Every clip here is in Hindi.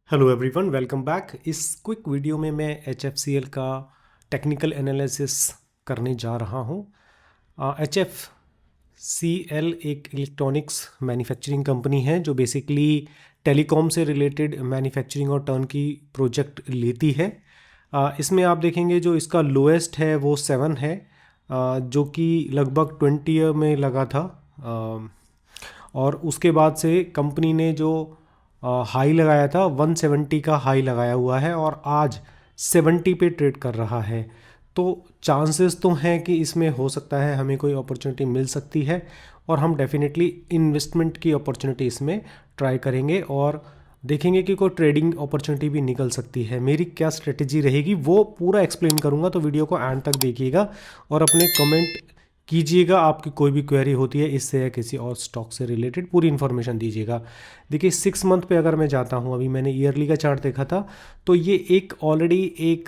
Hello everyone, welcome back. इस क्विक वीडियो में मैं HFCL का टेक्निकल एनालिसिस करने जा रहा हूँ। HFCL एक इलेक्ट्रॉनिक्स मैन्युफैक्चरिंग कंपनी है जो बेसिकली टेलीकॉम से रिलेटेड मैन्युफैक्चरिंग और टर्नकी प्रोजेक्ट लेती है। इसमें आप देखेंगे जो इसका लोएस्ट है वो 7 है, जो कि लगभग 20 में लगा था। और उसके बाद से कंपनी ने जो हाई लगाया था 170 का हाई लगाया हुआ है और आज 70 पे ट्रेड कर रहा है। तो चांसेस तो हैं कि इसमें हो सकता है हमें कोई अपॉर्चुनिटी मिल सकती है और हम डेफिनेटली इन्वेस्टमेंट की अपॉर्चुनिटी इसमें ट्राई करेंगे और देखेंगे कि कोई ट्रेडिंग अपॉर्चुनिटी भी निकल सकती है। मेरी क्या स्ट्रेटेजी रहेगी वो पूरा एक्सप्लेन करूंगा, तो वीडियो को एंड तक देखिएगा और अपने कमेंट कीजिएगा। आपकी कोई भी क्वेरी होती है इससे या किसी और स्टॉक से रिलेटेड पूरी इन्फॉर्मेशन दीजिएगा। देखिए 6 मंथ पे अगर मैं जाता हूँ, अभी मैंने ईयरली का चार्ट देखा था, तो ये एक ऑलरेडी एक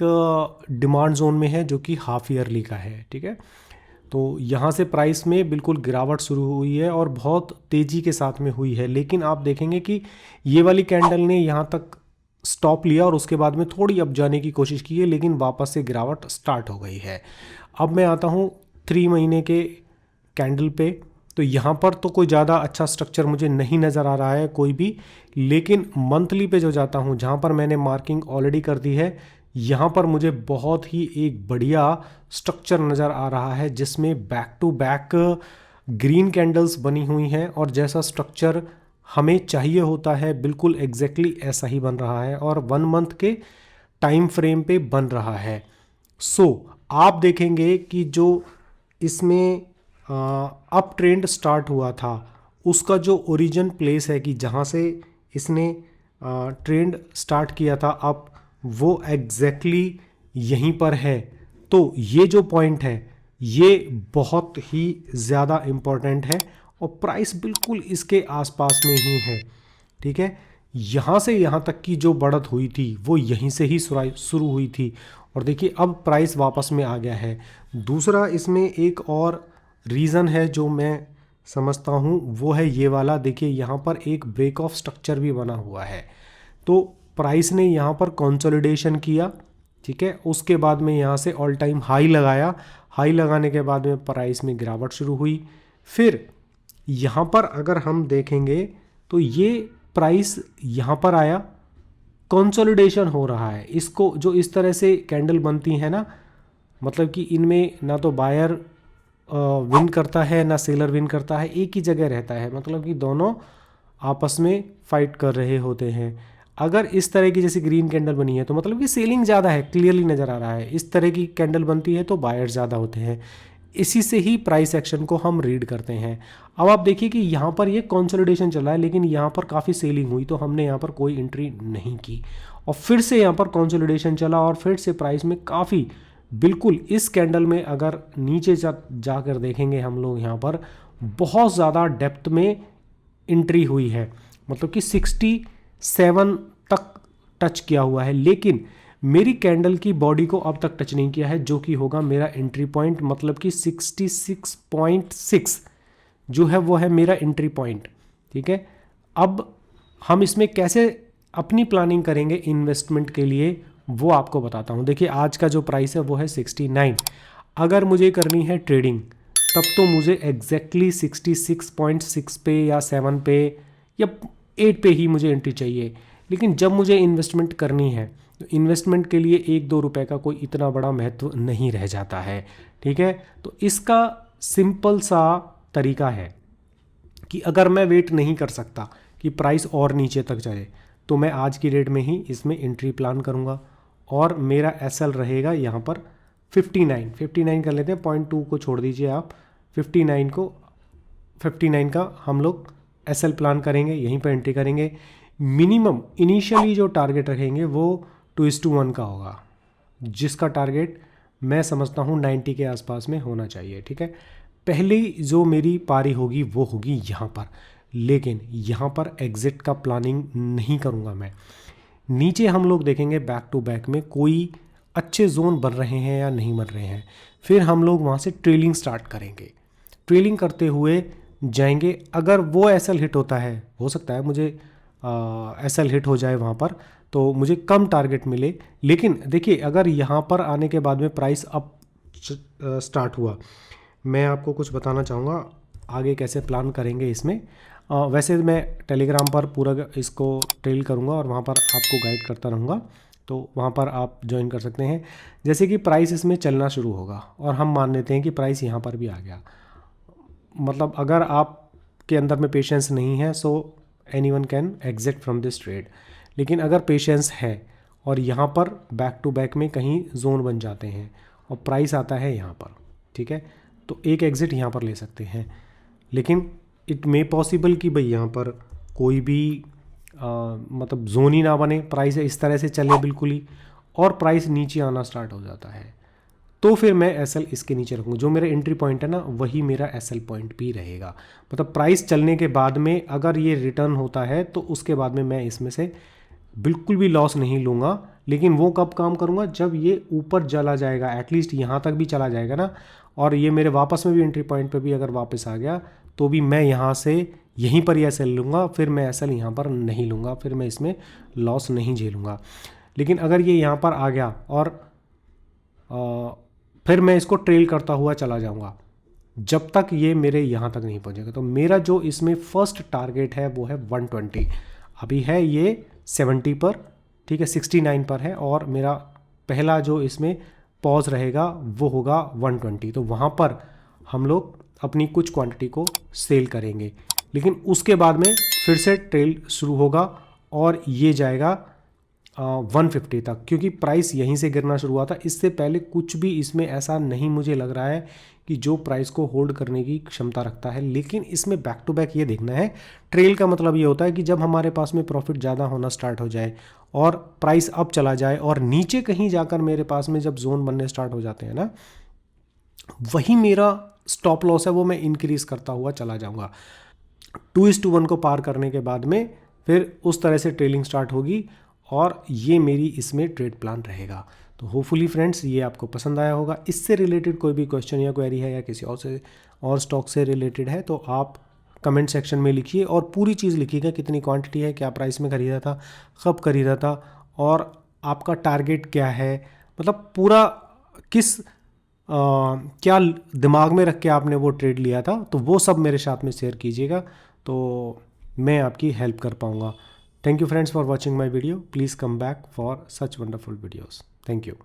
डिमांड जोन में है जो कि हाफ ईयरली का है। ठीक है, तो यहाँ से प्राइस में बिल्कुल गिरावट शुरू हुई है और बहुत तेज़ी के साथ में हुई है, लेकिन आप देखेंगे कि ये वाली कैंडल ने यहाँ तक स्टॉप लिया और उसके बाद में थोड़ी अप जाने की कोशिश की है, लेकिन वापस से गिरावट स्टार्ट हो गई है। अब मैं आता हूँ 3 महीने के कैंडल पे, तो यहाँ पर तो कोई ज़्यादा अच्छा स्ट्रक्चर मुझे नहीं नज़र आ रहा है कोई भी, लेकिन मंथली पे जो जाता हूँ जहाँ पर मैंने मार्किंग ऑलरेडी कर दी है, यहाँ पर मुझे बहुत ही एक बढ़िया स्ट्रक्चर नज़र आ रहा है जिसमें back to back green candles बनी हुई हैं और जैसा स्ट्रक्चर हमें चाहिए होता है बिल्कुल एग्जैक्टली ऐसा ही बन रहा है और 1 मंथ के टाइम फ्रेम पे बन रहा है। सो आप देखेंगे कि जो इसमें अप ट्रेंड स्टार्ट हुआ था उसका जो ओरिजिन प्लेस है कि जहाँ से इसने ट्रेंड स्टार्ट किया था अप, वो एग्जैक्टली यहीं पर है। तो ये जो पॉइंट है ये बहुत ही ज़्यादा इम्पोर्टेंट है और प्राइस बिल्कुल इसके आसपास में ही है। ठीक है, यहाँ से यहाँ तक की जो बढ़त हुई थी वो यहीं से ही शुरू हुई थी और देखिए अब प्राइस वापस में आ गया है। दूसरा इसमें एक और रीज़न है जो मैं समझता हूँ, वो है ये वाला। देखिए यहाँ पर एक ब्रेक ऑफ स्ट्रक्चर भी बना हुआ है, तो प्राइस ने यहाँ पर कंसोलिडेशन किया। ठीक है, उसके बाद में यहाँ से ऑल टाइम हाई लगाया, हाई लगाने के बाद में प्राइस में गिरावट शुरू हुई। फिर यहाँ पर अगर हम देखेंगे तो ये प्राइस यहाँ पर आया, कंसोलिडेशन हो रहा है। इसको जो इस तरह से कैंडल बनती है ना, मतलब कि इनमें ना तो बायर विन करता है ना सेलर विन करता है, एक ही जगह रहता है, मतलब कि दोनों आपस में फाइट कर रहे होते हैं। अगर इस तरह की जैसे ग्रीन कैंडल बनी है तो मतलब कि सेलिंग ज़्यादा है, क्लियरली नज़र आ रहा है। इस तरह की कैंडल बनती है तो बायर्स ज़्यादा होते हैं। इसी से ही प्राइस एक्शन को हम रीड करते हैं। अब आप देखिए कि यहाँ पर ये कंसोलिडेशन चल रहा है, लेकिन यहाँ पर काफ़ी सेलिंग हुई तो हमने यहाँ पर कोई एंट्री नहीं की और फिर से यहाँ पर कंसोलिडेशन चला और फिर से प्राइस में काफ़ी बिल्कुल इस कैंडल में अगर नीचे जाकर देखेंगे हम लोग, यहाँ पर बहुत ज़्यादा डेप्थ में एंट्री हुई है, मतलब कि 67 तक टच किया हुआ है, लेकिन मेरी कैंडल की बॉडी को अब तक टच नहीं किया है, जो कि होगा मेरा एंट्री पॉइंट, मतलब कि 66.6 जो है वो है मेरा एंट्री पॉइंट। ठीक है, अब हम इसमें कैसे अपनी प्लानिंग करेंगे इन्वेस्टमेंट के लिए वो आपको बताता हूँ। देखिए आज का जो प्राइस है वो है 69। अगर मुझे करनी है ट्रेडिंग तब तो मुझे एग्जैक्टली 66.6 पे या 7 पे या 8 पे ही मुझे एंट्री चाहिए, लेकिन जब मुझे इन्वेस्टमेंट करनी है तो इन्वेस्टमेंट के लिए 1-2 रुपए का कोई इतना बड़ा महत्व नहीं रह जाता है। ठीक है, तो इसका सिंपल सा तरीका है कि अगर मैं वेट नहीं कर सकता कि प्राइस और नीचे तक जाए तो मैं आज की डेट में ही इसमें एंट्री प्लान करूँगा और मेरा एसएल रहेगा यहाँ पर 59 कर लेते हैं, 0.2 को छोड़ दीजिए आप, 59 का हम लोग एसएल प्लान करेंगे, यहीं पर एंट्री करेंगे। मिनिमम इनिशियली जो टारगेट रखेंगे वो 2:1 का होगा, जिसका टारगेट मैं समझता हूँ 90 के आसपास में होना चाहिए। ठीक है, पहली जो मेरी पारी होगी वो होगी यहाँ पर, लेकिन यहाँ पर एग्जिट का प्लानिंग नहीं करूँगा मैं। नीचे हम लोग देखेंगे बैक टू बैक में कोई अच्छे जोन बन रहे हैं या नहीं बन रहे हैं, फिर हम लोग वहाँ से ट्रेलिंग स्टार्ट करेंगे, ट्रेलिंग करते हुए जाएंगे। अगर वो एसएल हिट होता है, हो सकता है मुझे एसएल हिट हो जाए वहाँ पर, तो मुझे कम टारगेट मिले। लेकिन देखिए अगर यहाँ पर आने के बाद में प्राइस अप स्टार्ट हुआ, मैं आपको कुछ बताना चाहूँगा आगे कैसे प्लान करेंगे इसमें। वैसे मैं टेलीग्राम पर पूरा इसको ट्रेल करूँगा और वहाँ पर आपको गाइड करता रहूँगा, तो वहाँ पर आप ज्वाइन कर सकते हैं। जैसे कि प्राइस इसमें चलना शुरू होगा और हम मान लेते हैं कि प्राइस यहाँ पर भी आ गया, मतलब अगर आपके अंदर में पेशेंस नहीं है so anyone can exit from this trade. लेकिन अगर पेशेंस है और यहाँ पर बैक टू बैक में कहीं जोन बन जाते हैं और प्राइस आता है यहाँ पर, ठीक है, तो एक एग्ज़िट यहाँ पर ले सकते हैं। लेकिन इट मे पॉसिबल कि भाई यहाँ पर कोई भी मतलब जोन ही ना बने, प्राइस इस तरह से चले बिल्कुल ही, और प्राइस नीचे आना स्टार्ट हो जाता है, तो फिर मैं एसएल इसके नीचे रखूँगा। जो मेरा एंट्री पॉइंट है ना वही मेरा एसएल पॉइंट भी रहेगा। मतलब प्राइस चलने के बाद में अगर ये रिटर्न होता है तो उसके बाद में मैं इसमें से बिल्कुल भी लॉस नहीं लूँगा। लेकिन वो कब काम करूँगा, जब ये ऊपर चला जाएगा, एटलीस्ट यहाँ तक भी चला जाएगा ना, और ये मेरे वापस में भी एंट्री पॉइंट पे भी अगर वापस आ गया तो भी मैं यहाँ से यहीं पर ही एसएल लूँगा, फिर मैं एसएल यहाँ पर नहीं लूँगा, फिर मैं इसमें लॉस नहीं झेलूँगा। लेकिन अगर ये यहाँ पर आ गया और फिर मैं इसको ट्रेल करता हुआ चला जाऊँगा जब तक ये मेरे यहाँ तक नहीं पहुँचेगा। तो मेरा जो इसमें फर्स्ट टारगेट है वो है 120। अभी है ये 70 पर, ठीक है, 69 पर है, और मेरा पहला जो इसमें पॉज रहेगा वो होगा 120। तो वहाँ पर हम लोग अपनी कुछ क्वांटिटी को सेल करेंगे। लेकिन उसके बाद में फिर से ट्रेल शुरू होगा और ये जाएगा 150 तक, क्योंकि प्राइस यहीं से गिरना शुरू हुआ था। इससे पहले कुछ भी इसमें ऐसा नहीं मुझे लग रहा है कि जो प्राइस को होल्ड करने की क्षमता रखता है। लेकिन इसमें बैक टू बैक ये देखना है, ट्रेल का मतलब ये होता है कि जब हमारे पास में प्रॉफिट ज़्यादा होना स्टार्ट हो जाए और प्राइस अप चला जाए और नीचे कहीं जाकर मेरे पास में जब जोन बनने स्टार्ट हो जाते हैं ना, वही मेरा स्टॉप लॉस है, वो मैं इंक्रीज करता हुआ चला जाऊँगा। 2:1 को पार करने के बाद में फिर उस तरह से ट्रेलिंग स्टार्ट होगी और ये मेरी इसमें ट्रेड प्लान रहेगा। तो होपफुली फ्रेंड्स ये आपको पसंद आया होगा। इससे रिलेटेड कोई भी क्वेश्चन या क्वेरी है या किसी और स्टॉक से रिलेटेड है तो आप कमेंट सेक्शन में लिखिए और पूरी चीज़ लिखिएगा, कितनी क्वांटिटी है, क्या प्राइस में खरीदा था, कब खरीदा था, और आपका टारगेट क्या है, मतलब पूरा किस क्या दिमाग में रख के आपने वो ट्रेड लिया था, तो वो सब मेरे साथ में शेयर कीजिएगा तो मैं आपकी हेल्प कर पाऊँगा। Thank you friends for watching my video. Please come back for such wonderful videos. Thank you.